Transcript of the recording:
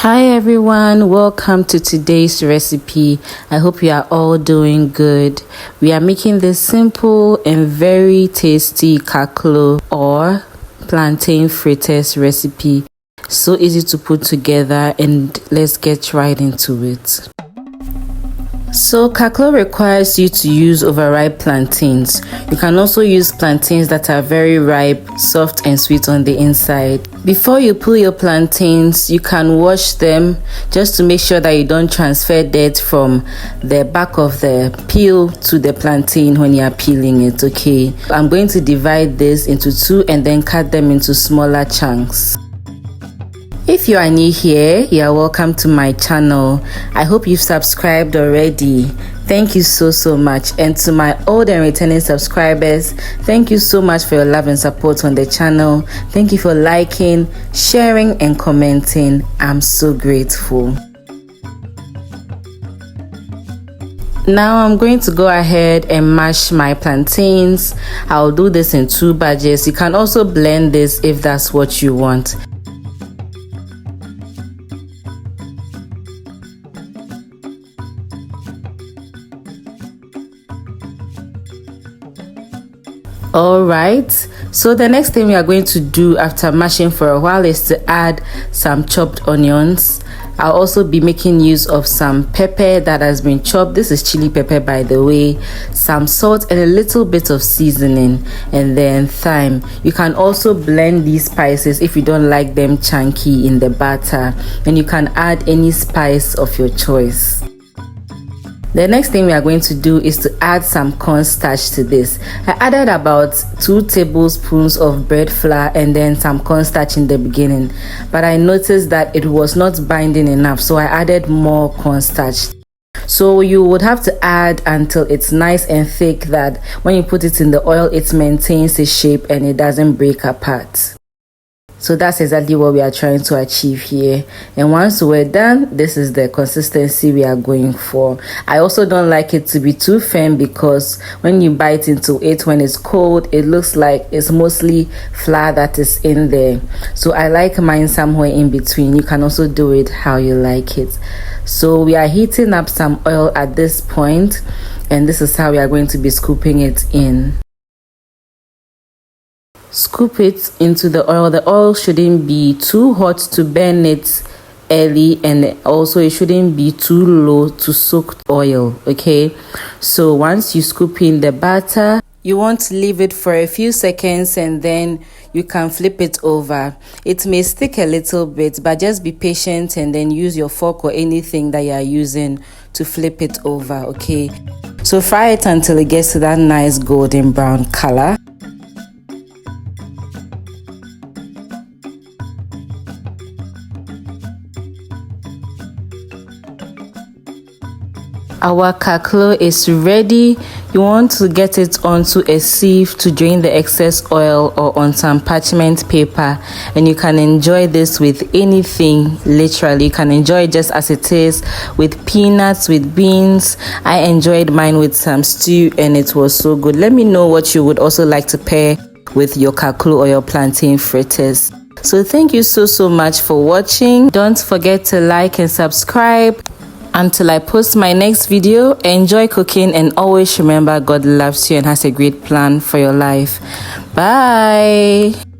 Hi everyone, welcome to today's recipe. I hope you are all doing good. We are making this simple and very tasty Kaaklo or plantain fritters recipe. So easy to put together, and let's get right into it. So Kaaklo requires you to use overripe plantains. You can also use plantains that are very ripe, soft and sweet on the inside. Before you peel your plantains, you can wash them just to make sure that you don't transfer dirt from the back of the peel to the plantain when you are peeling it, okay? I'm going to divide this into two and then cut them into smaller chunks. If you are new here, you are welcome to my channel. I hope you've subscribed already. Thank you so much. And to my old and returning subscribers, thank you so much for your love and support on the channel. Thank you for liking, sharing and commenting. I'm so grateful. Now I'm going to go ahead and mash my plantains. I'll do this in 2 batches. You can also blend this if that's what you want. Alright, so the next thing we are going to do after mashing for a while is to add some chopped onions. I'll also be making use of some pepper that has been chopped. This is chili pepper, by the way, some salt and a little bit of seasoning, and then thyme. You can also blend these spices if you don't like them chunky in the batter, and you can add any spice of your choice. The next thing we are going to do is to add some cornstarch to this. I added about 2 tablespoons of bread flour and then some cornstarch in the beginning, but I noticed that it was not binding enough, so I added more cornstarch. So you would have to add until it's nice and thick, that when you put it in the oil it maintains its shape and it doesn't break apart. So that's exactly what we are trying to achieve here. And once we're done, this is the consistency we are going for. I also don't like it to be too firm, because when you bite into it when it's cold, it looks like it's mostly flour that is in there. So I like mine somewhere in between. You can also do it how you like it. So we are heating up some oil at this point, and this is how we are going to be scooping it in. Scoop it into the oil. The oil shouldn't be too hot to burn it early, and also it shouldn't be too low to soak oil, okay? So once you scoop in the batter, you want to leave it for a few seconds and then you can flip it over. It may stick a little bit, but just be patient and then use your fork or anything that you are using to flip it over, okay? So fry it until it gets to that nice golden brown color. Our Kaaklo is ready. You want to get it onto a sieve to drain the excess oil, or on some parchment paper, and you can enjoy this with anything. Literally, you can enjoy it just as it is, with peanuts, with beans. I enjoyed mine with some stew and it was so good. Let me know what you would also like to pair with your Kaaklo or your plantain fritters. So thank you so much for watching. Don't forget to like and subscribe. Until I post my next video, enjoy cooking and always remember God loves you and has a great plan for your life. Bye.